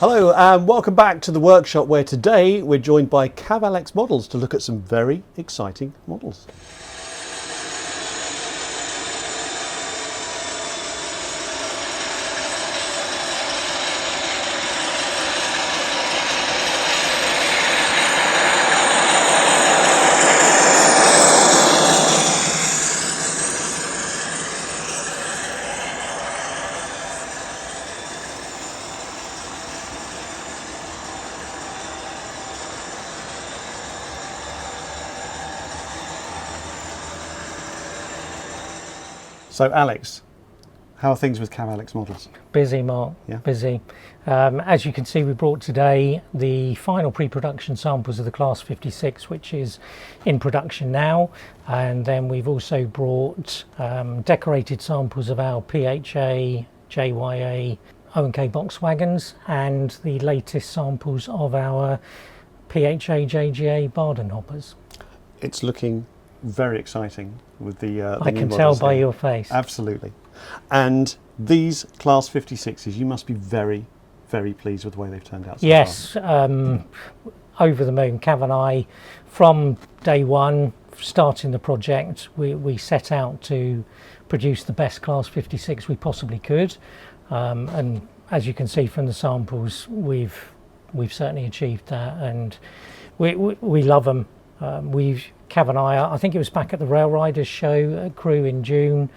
Hello and welcome back to the workshop, where today we're joined by Cavalex Models to look at some very exciting models. So Alex, how are things with Cavalex Models? Busy, Mark. Yeah. Busy. As you can see, we brought today the final pre-production samples of the Class 56, which is in production now, and then we've also brought decorated samples of our PHA, JHA, O&K box wagons, and the latest samples of our PHA, JHA Barden hoppers. It's looking very exciting with the I new can tell models by here. your face. Absolutely. And these Class 56s, you must be very, very pleased with the way they've turned out so Yes, far. over the moon. Cav and I, from day one, starting the project, we set out to produce the best Class 56 we possibly could, and as you can see from the samples, we've certainly achieved that, and we love them. Cav and I think it was back at the Rail Riders show at Crewe in June,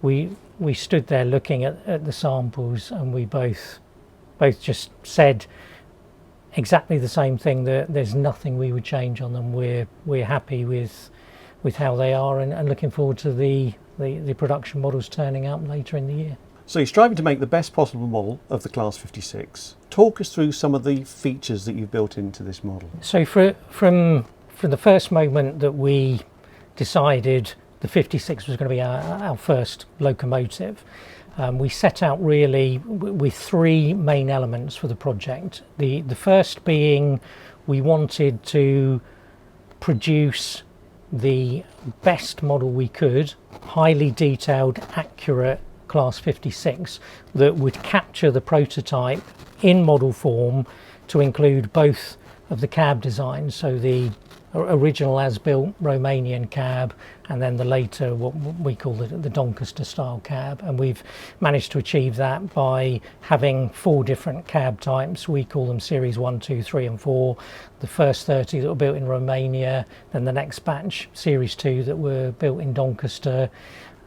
we stood there looking at the samples, and we both just said exactly the same thing, that there's nothing we would change on them. We're happy with how they are, and looking forward to the production models turning up later in the year. So you're striving to make the best possible model of the Class 56. Talk us through some of the features that you've built into this model. So from the first moment that we decided the 56 was going to be our first locomotive, we set out really with three main elements for the project. The first being, we wanted to produce the best model we could, highly detailed, accurate Class 56 that would capture the prototype in model form to include both of the cab designs, so the original as-built Romanian cab, and then the later what we call the Doncaster style cab. And we've managed to achieve that by having four different cab types. We call them series 1, 2, 3 and 4. The first 30 that were built in Romania, then the next batch series 2 that were built in Doncaster,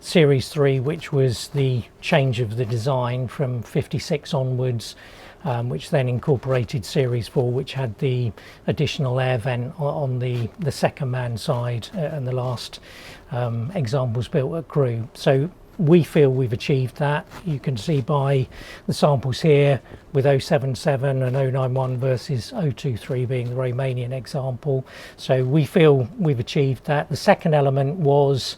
series 3 which was the change of the design from 56 onwards, which then incorporated series 4, which had the additional air vent on the second man side, and the last examples built at Crewe. So we feel we've achieved that. You can see by the samples here with 077 and 091 versus 023 being the Romanian example. So we feel we've achieved that. The second element was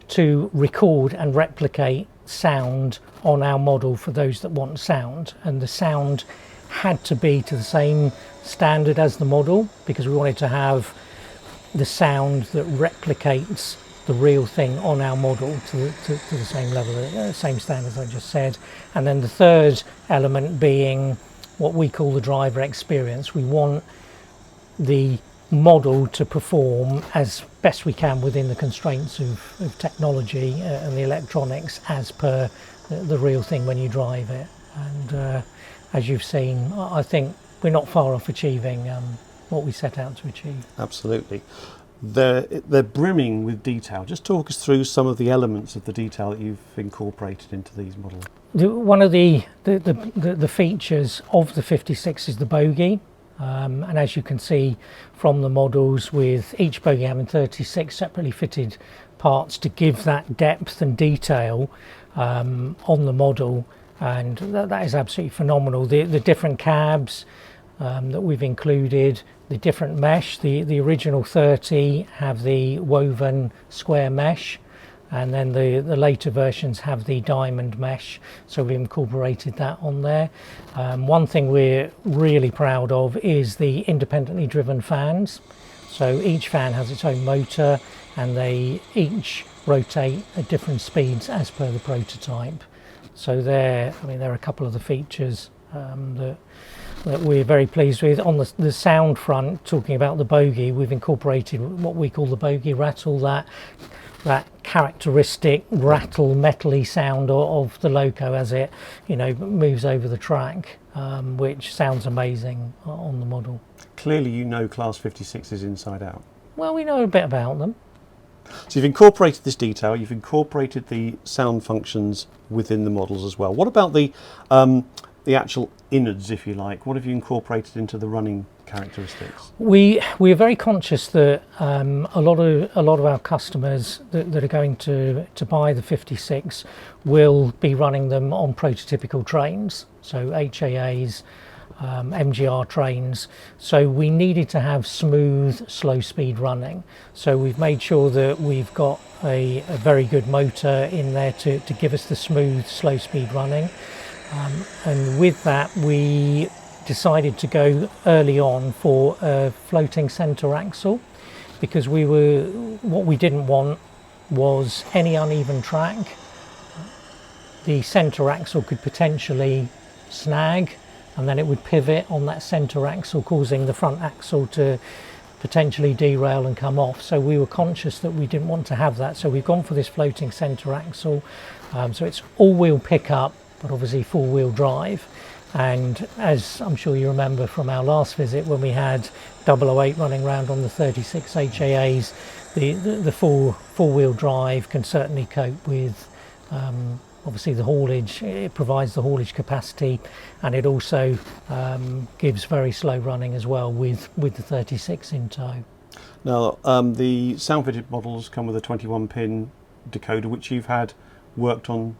to record and replicate sound on our model for those that want sound, and the sound had to be to the same standard as the model, because we wanted to have the sound that replicates the real thing on our model to the same level, same standard as I just said. And then the third element being what we call the driver experience. We want the model to perform as best we can within the constraints of technology and the electronics as per the real thing when you drive it. And as you've seen, I think we're not far off achieving what we set out to achieve. Absolutely. They're brimming with detail. Just talk us through some of the elements of the detail that you've incorporated into these models. One of the features of the 56 is the bogie. And as you can see from the models, with each bogie having 36 separately fitted parts to give that depth and detail on the model, and that is absolutely phenomenal. The different cabs that we've included, the different mesh, the original 30 have the woven square mesh, and then the later versions have the diamond mesh, so we incorporated that on there. One thing we're really proud of is the independently driven fans. So each fan has its own motor, and they each rotate at different speeds as per the prototype. So there are a couple of the features that that we're very pleased with. On the sound front, talking about the bogie, we've incorporated what we call the bogie rattle, that characteristic rattle metally sound of the loco as it moves over the track, which sounds amazing on the model. Clearly you know Class 56s inside out. Well, we know a bit about them. So you've incorporated this detail, you've incorporated the sound functions within the models as well. What about the actual innards, if you like? What have you incorporated into the running characteristics? We are very conscious that a lot of our customers that are going to buy the 56 will be running them on prototypical trains, so HAAs, MGR trains, so we needed to have smooth slow speed running. So we've made sure that we've got a very good motor in there to give us the smooth slow speed running, and with that we decided to go early on for a floating centre axle, because what we didn't want was any uneven track. The centre axle could potentially snag, and then it would pivot on that centre axle, causing the front axle to potentially derail and come off. So we were conscious that we didn't want to have that, so we've gone for this floating centre axle. So it's all-wheel pickup, but obviously four-wheel drive. And as I'm sure you remember from our last visit, when we had 008 running around on the 36 HAAs, the four-wheel drive can certainly cope with obviously the haulage. It provides the haulage capacity, and it also gives very slow running as well with the 36 in tow. Now the sound-fitted models come with a 21-pin decoder, which you've had worked on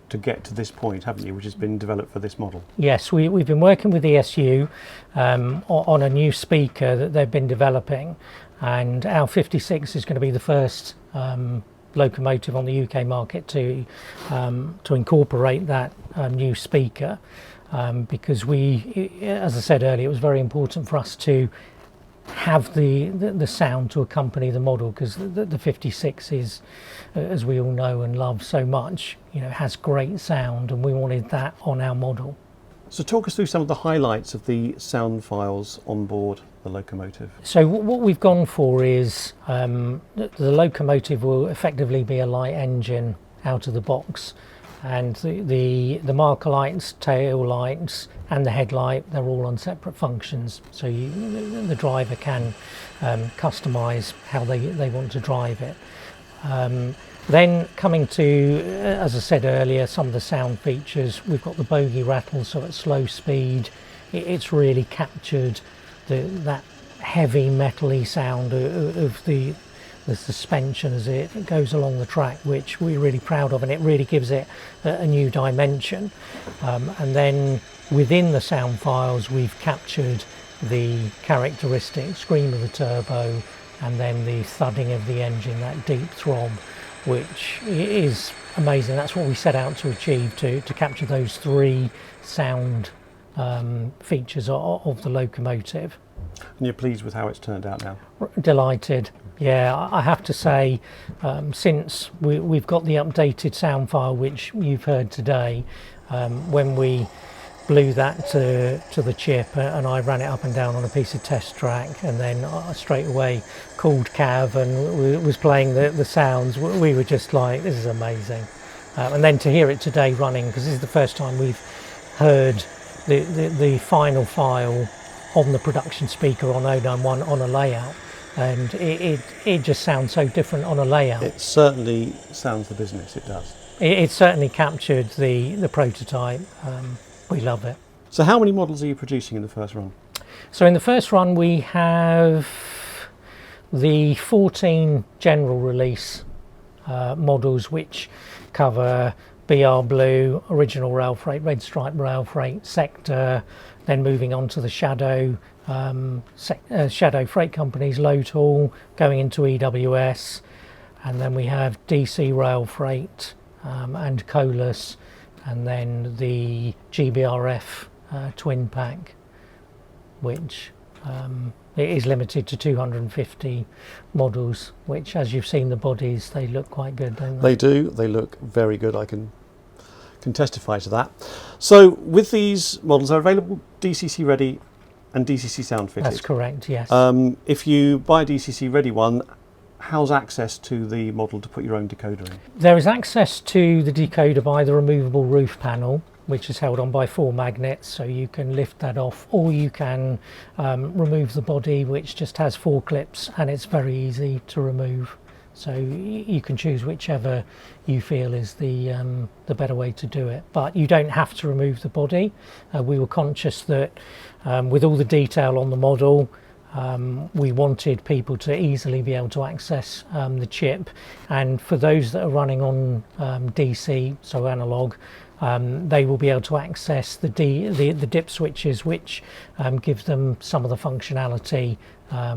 to get to this point, haven't you, which has been developed for this model? Yes, we've been working with ESU on a new speaker that they've been developing, and our 56 is going to be the first locomotive on the UK market to incorporate that new speaker, because as I said earlier, it was very important for us to have the sound to accompany the model, because the 56 is, as we all know and love so much, has great sound, and we wanted that on our model. So talk us through some of the highlights of the sound files on board the locomotive. So what we've gone for is the locomotive will effectively be a light engine out of the box, and the marker lights, tail lights and the headlight, they're all on separate functions, so the driver can customise how they want to drive it. Then coming to, as I said earlier, some of the sound features, we've got the bogie rattle, so at slow speed it's really captured that heavy metally sound of the suspension as it goes along the track, which we're really proud of, and it really gives it a new dimension. And then within the sound files we've captured the characteristic scream of the turbo, and then the thudding of the engine, that deep throb, which is amazing. That's what we set out to achieve, to capture those three sound features of the locomotive. And you're pleased with how it's turned out now? Delighted. Yeah, I have to say, since we've got the updated sound file, which you've heard today, when we blew that to the chip and I ran it up and down on a piece of test track, and then I straight away called Cav and was playing the sounds, we were just like, this is amazing. And then to hear it today running, because this is the first time we've heard the final file on the production speaker on 091 on a layout, and it just sounds so different on a layout. It certainly sounds the business, it does. It certainly captured the prototype. We love it. So how many models are you producing in the first run? So in the first run we have the 14 general release models, which cover BR Blue, Original Rail Freight, Red Stripe Rail Freight, Sector, then moving on to the Shadow Freight Companies, Load Haul, going into EWS, and then we have DC Rail Freight and Colas, and then the GBRF twin pack, which it is limited to 250 models, which, as you've seen the bodies, they look quite good, don't they? They do. They look very good. I can can testify to that. So with these models, they're available DCC ready and DCC sound fitted. That's correct, yes. If you buy a DCC ready one, how's access to the model to put your own decoder in? There is access to the decoder by the removable roof panel, which is held on by 4 magnets, so you can lift that off, or you can remove the body, which just has 4 clips, and it's very easy to remove. So you can choose whichever you feel is the better way to do it. But you don't have to remove the body. We were conscious that with all the detail on the model, we wanted people to easily be able to access the chip, and for those that are running on DC, so analog, they will be able to access the dip switches, which give them some of the functionality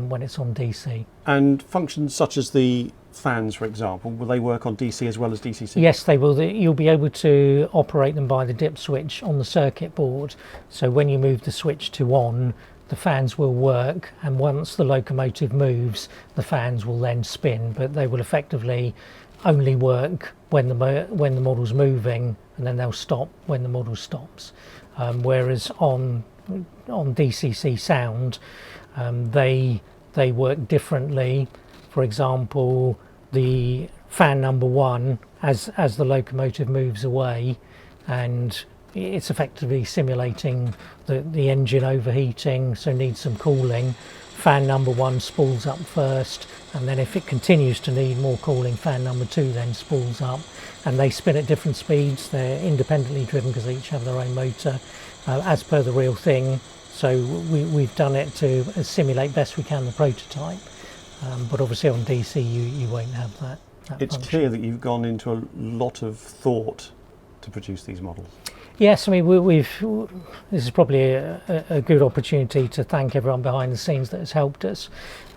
when it's on DC. And functions such as the fans, for example, will they work on DC as well as DCC? Yes, they will. You'll be able to operate them by the dip switch on the circuit board. So when you move the switch to on, the fans will work, and once the locomotive moves, the fans will then spin, but they will effectively only work when the model's moving, and then they'll stop when the model stops. Whereas on DCC sound, they work differently. For example, the fan number 1, as the locomotive moves away, and it's effectively simulating the engine overheating, so needs some cooling. Fan number 1 spools up first, and then if it continues to need more cooling, fan number 2 then spools up, and they spin at different speeds. They're independently driven because they each have their own motor, as per the real thing. So we've done it to simulate best we can the prototype, but obviously on DC you won't have that It's function. clear that you've gone into a lot of thought to produce these models. Yes, I mean this is probably a good opportunity to thank everyone behind the scenes that has helped us.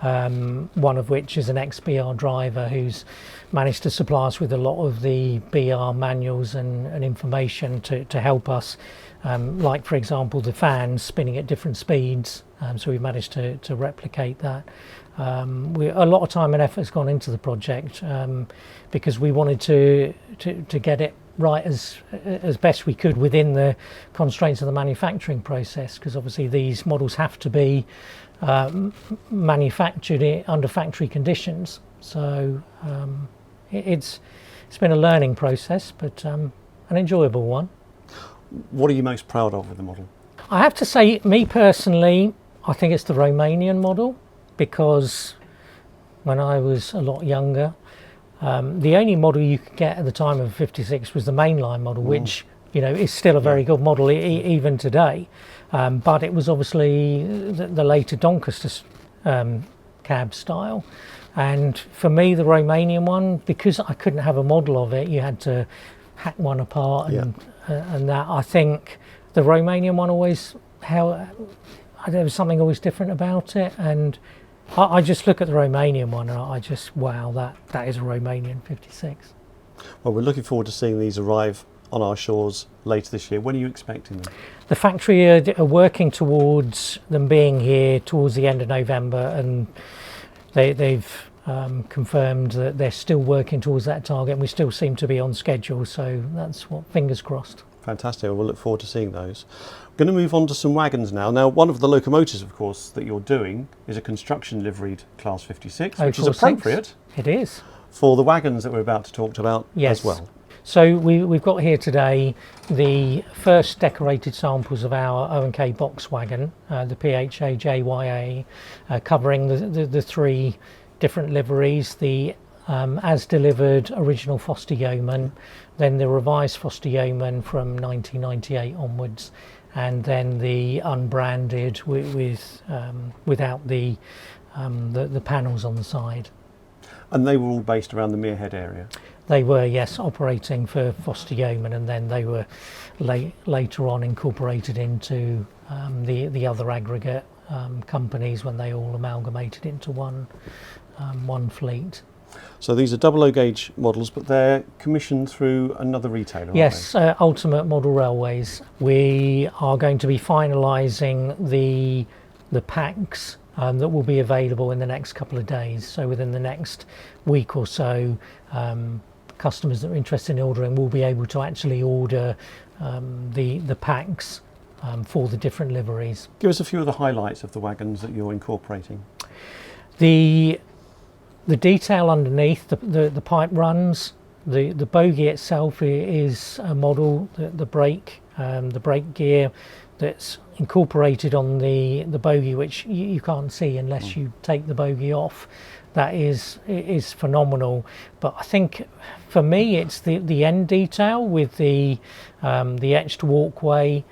One of which is an ex-BR driver who's managed to supply us with a lot of the BR manuals and information to help us. Like for example the fans spinning at different speeds, so we've managed to replicate that. A lot of time and effort has gone into the project because we wanted to get it right as best we could within the constraints of the manufacturing process, because obviously these models have to be manufactured under factory conditions. So it's been a learning process, but an enjoyable one. What are you most proud of with the model? I have to say, me personally, I think it's the Romanian model, because when I was a lot younger, the only model you could get at the time of 56 was the mainline model, which is still a very good model even today. But it was obviously the later Doncaster cab style. And for me, the Romanian one, because I couldn't have a model of it, you had to hack one apart and that. I think the Romanian one always, there was something always different about it, and I just look at the Romanian one and I just, wow, that is a Romanian 56. Well, we're looking forward to seeing these arrive on our shores later this year. When are you expecting them? The factory are working towards them being here towards the end of November, and they've confirmed that they're still working towards that target, and we still seem to be on schedule, so that's what, fingers crossed. Fantastic. We'll look forward to seeing those. We're going to move on to some wagons now. Now, one of the locomotives, of course, that you're doing is a construction liveried Class 56, which is appropriate. It is. For the wagons that we're about to talk about Yes. as well. So we've got here today the first decorated samples of our O&K box wagon, the PHA JHA, covering the 3 different liveries, the as delivered original Foster Yeoman, then the revised Foster Yeoman from 1998 onwards, and then the unbranded without the panels on the side. And they were all based around the Merehead area? They were, yes, operating for Foster Yeoman, and then they were later on incorporated into the other aggregate companies when they all amalgamated into one fleet. So these are 00 gauge models, but they're commissioned through another retailer, aren't Yes, Ultimate Model Railways. We are going to be finalising the packs that will be available in the next couple of days. So within the next week or so, customers that are interested in ordering will be able to actually order the packs for the different liveries. Give us a few of the highlights of the wagons that you're incorporating. The detail underneath, the pipe runs, the bogie itself is a model, the brake gear that's incorporated on the bogie, which you can't see unless you take the bogie off. That is phenomenal. But I think for me it's the end detail with the etched walkway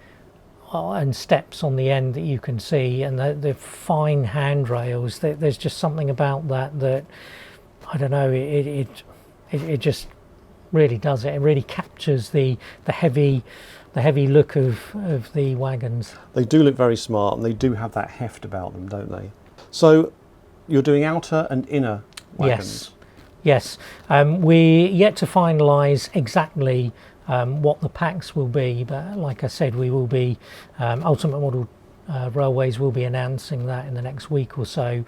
and steps on the end that you can see, and the fine handrails. There's just something about that I don't know, it just really does it. It really captures the heavy look of the wagons. They do look very smart, and they do have that heft about them, don't they? So you're doing outer and inner wagons? Yes. We're yet to finalise exactly what the packs will be, but like I said, we will be Ultimate Model Railways will be announcing that in the next week or so,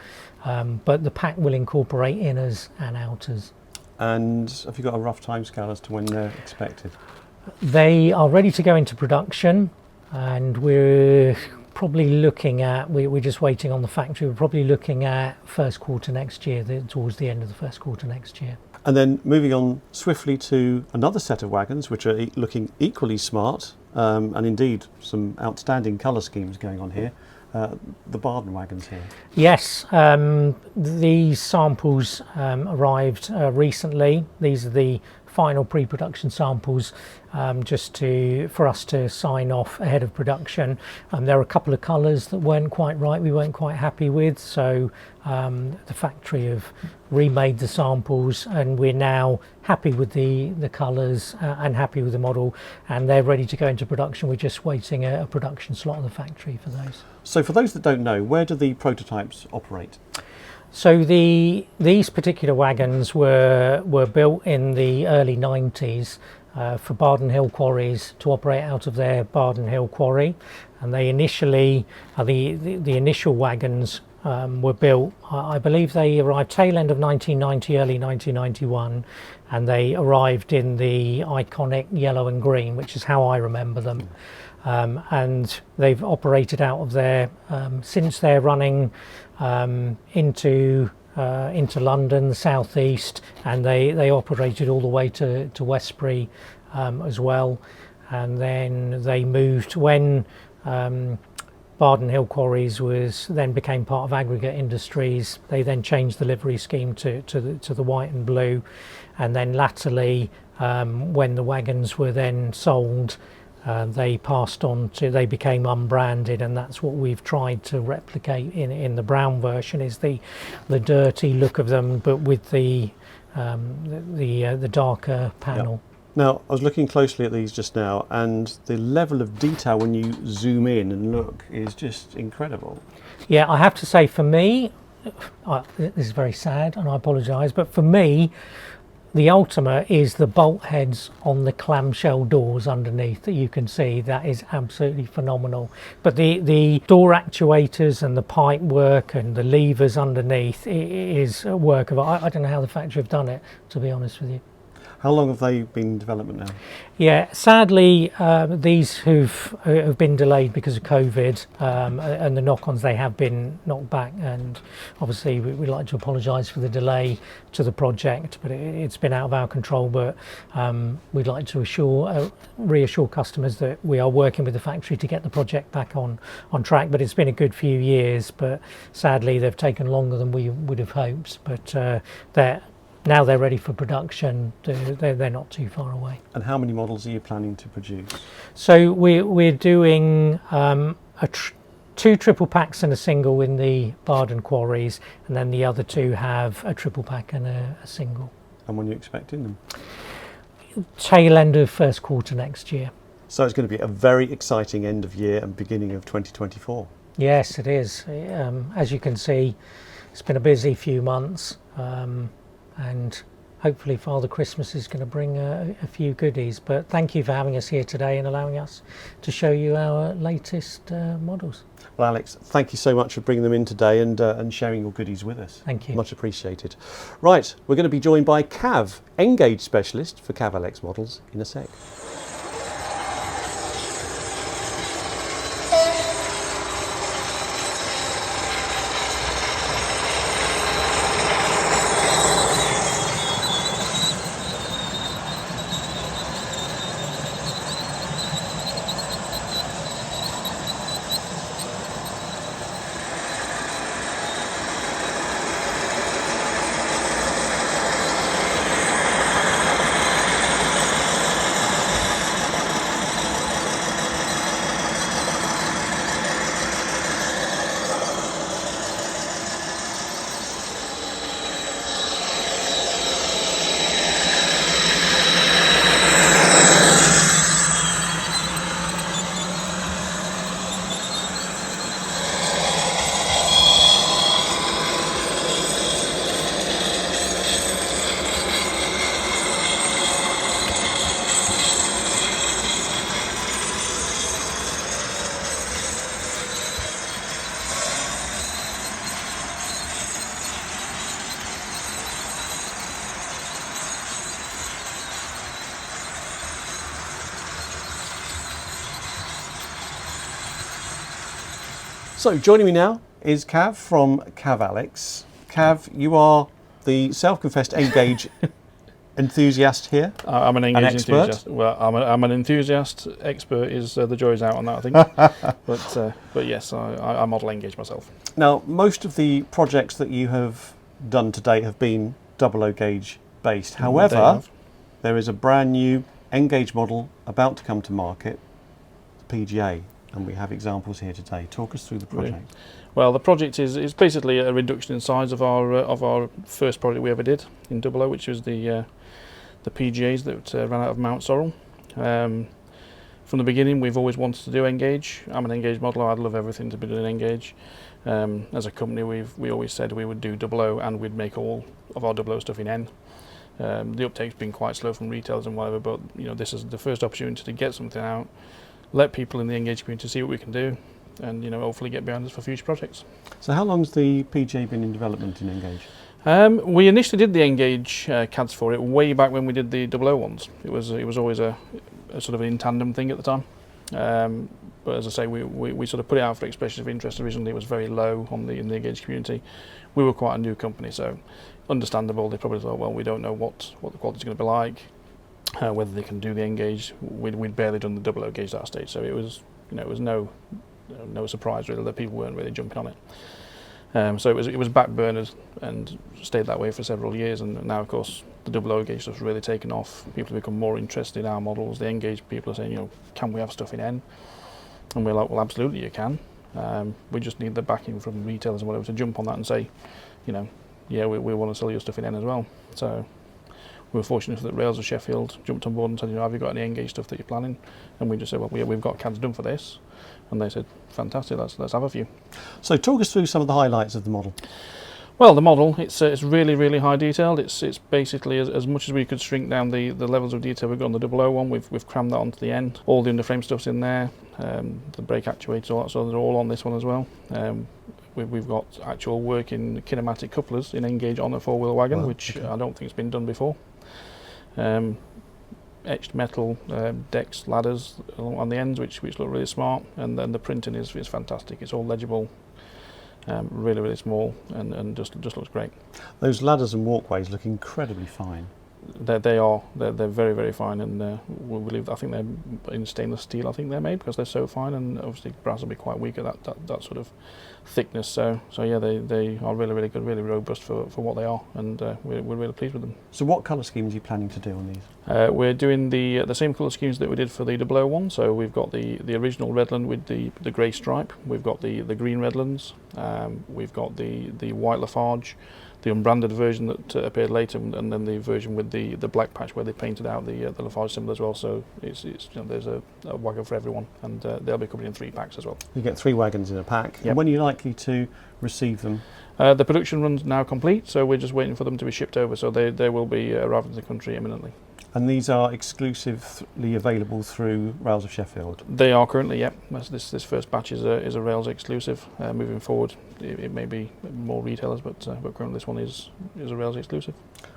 but the pack will incorporate inners and outers. And have you got a rough timescale as to when they're expected? They are ready to go into production, and we're probably looking at, we're just waiting on the factory, we're probably looking at first quarter next year, towards the end of the first quarter next year. And then moving on swiftly to another set of wagons which are looking equally smart, and indeed some outstanding colour schemes going on here. The Barden wagons here. Yes, these samples arrived recently. These are the final pre-production samples, just for us to sign off ahead of production. There are a couple of colours that weren't quite right, we weren't quite happy with, so the factory have remade the samples, and we're now happy with the colours and happy with the model, and they're ready to go into production. We're just waiting a production slot in the factory for those. So for those that don't know, where do the prototypes operate? So these particular wagons were built in the early 90s for Barden Hill quarries to operate out of their Barden Hill quarry, and they initially the initial wagons were built, I believe they arrived tail end of 1990, early 1991, and they arrived in the iconic yellow and green, which is how I remember them. And they've operated out of there since they're running into London, the southeast, and they operated all the way to Westbury as well. And then they moved when Barden Hill Quarries became part of Aggregate Industries. They then changed the livery scheme to the white and blue, and then latterly, when the wagons were then sold, they became unbranded, and that's what we've tried to replicate in the brown version, is the dirty look of them, but with the darker panel. Yep. Now, I was looking closely at these just now, and the level of detail when you zoom in and look is just incredible. Yeah, I have to say, for me, this is very sad, and I apologise, but for me, the ultimate is the bolt heads on the clamshell doors underneath that you can see. That is absolutely phenomenal. But the door actuators and the pipe work and the levers underneath is a work of art. I don't know how the factory have done it, to be honest with you. How long have they been in development now? Yeah, sadly, these have been delayed because of COVID, and the knock-ons, they have been knocked back, and obviously we'd like to apologise for the delay to the project, but it's been out of our control. But we'd like to reassure customers that we are working with the factory to get the project back on track. But it's been a good few years, but sadly they've taken longer than we would have hoped. But now they're ready for production. They're not too far away. And how many models are you planning to produce? So we're doing two triple packs and a single in the Barden quarries, and then the other two have a triple pack and a single. And when are you expecting them? Tail end of first quarter next year. So it's going to be a very exciting end of year and beginning of 2024. Yes, it is. As you can see, it's been a busy few months. And hopefully Father Christmas is going to bring a few goodies. But thank you for having us here today and allowing us to show you our latest models. Well, Alex, thank you so much for bringing them in today and sharing your goodies with us. Thank you. Much appreciated. Right, we're going to be joined by Cav, Engage Specialist for Cavalex Models, in a sec. So joining me now is Cav from Cavalex. Cav, you are the self-confessed Engage enthusiast here. I'm an Engage expert? enthusiast. Well, I'm an enthusiast. Expert is the jury's out on that, I think. but yes, I model Engage myself. Now, most of the projects that you have done to date have been 00 gauge based. However, there is a brand new Engage model about to come to market, the PGA. And we have examples here today. Talk us through the project. Really. Well, the project is basically a reduction in size of our first project we ever did in 00, which was the PGAs that ran out of Mount Sorrel. From the beginning, we've always wanted to do Engage. I'm an Engage modeler. I'd love everything to be done in Engage. As a company, we always said we would do 00 and we'd make all of our 00 stuff in N. The uptake's been quite slow from retailers and whatever, but this is the first opportunity to get something out. Let people in the Engage community see what we can do, and hopefully get behind us for future projects. So how long's the PGA been in development in Engage? We initially did the Engage CADs for it way back when we did the 00 ones. It was always a sort of in tandem thing at the time. But as I say, we sort of put it out for expression of interest. Originally, it was very low in the Engage community. We were quite a new company, so understandable. They probably thought, well, we don't know what the quality's going to be like. Whether they can do the Engage, we'd barely done the 00 gauge at that stage, so it was no surprise really that people weren't really jumping on it. So it was backburnered and stayed that way for several years, and now of course the 00 gauge stuff's really taken off. People have become more interested in our models. The Engage people are saying, can we have stuff in N? And we're like, well, absolutely you can. We just need the backing from retailers and whatever to jump on that and say, yeah, we want to sell your stuff in N as well. So we were fortunate that Rails of Sheffield jumped on board and said, have you got any Engage stuff that you're planning? And we just said, well, yeah, we've got CADs done for this. And they said, fantastic, let's have a few. So talk us through some of the highlights of the model. Well, the model, it's really, really high detailed. It's basically as much as we could shrink down the levels of detail we've got on the 00 one, we've crammed that onto the end. All the underframe stuff's in there, the brake actuators, all that, so they're all on this one as well. We've got actual working kinematic couplers in Engage on a four-wheel wagon, wow, which okay. I don't think has been done before. Etched metal decks, ladders on the ends, which look really smart, and then the printing is fantastic. It's all legible, really, really small, and just looks great. Those ladders and walkways look incredibly fine. They're very, very fine, and we believe, I think they're in stainless steel. I think they're made because they're so fine, and obviously brass will be quite weak at that sort of thickness. So yeah, they are really, really good, really robust for what they are, and we're really pleased with them. So what colour schemes are you planning to do on these? We're doing the same colour schemes that we did for the 00 one. So we've got the original Redland with the grey stripe. We've got the green Redlands. We've got the white Lafarge, unbranded version that appeared later, and then the version with the black patch where they painted out the Lafarge symbol as well. So it's there's a wagon for everyone, and they'll be coming in 3 packs as well. You get 3 wagons in a pack. Yep. And when are you likely to receive them? The production run's now complete, so we're just waiting for them to be shipped over. So they will be arriving in the country imminently. And these are exclusively available through Rails of Sheffield? They are currently, yep. This first batch is a Rails exclusive. Moving forward, it may be more retailers, but currently this one is a Rails exclusive.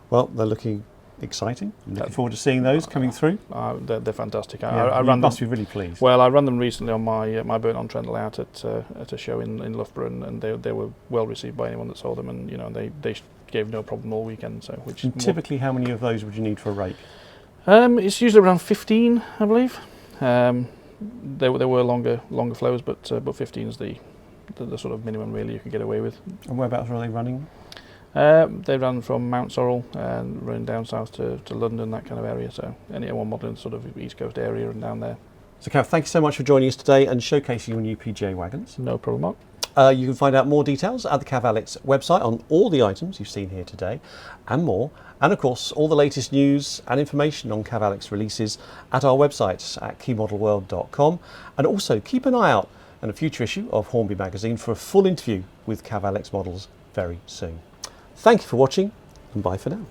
Well, they're looking exciting. I'm looking forward to seeing those coming through. They're fantastic. Yeah, you must be really pleased. Well, I ran them recently on my burnt-on-trend layout at a show in Loughborough, and they were well received by anyone that saw them, and they gave no problem all weekend. So, and typically, how many of those would you need for a rake? It's usually around 15, I believe. There were longer flows, but 15 is the sort of minimum really you can get away with. And whereabouts are they running? They ran from Mount Sorrel and running down south to London, that kind of area. So anyone modelling sort of East Coast area and down there. So Cav, thank you so much for joining us today and showcasing your new PGA wagons. No problem, Mark. You can find out more details at the Cavalex website on all the items you've seen here today and more. And of course, all the latest news and information on Cavalex releases at our website at keymodelworld.com. And also keep an eye out in a future issue of Hornby magazine for a full interview with Cavalex models very soon. Thank you for watching, and bye for now.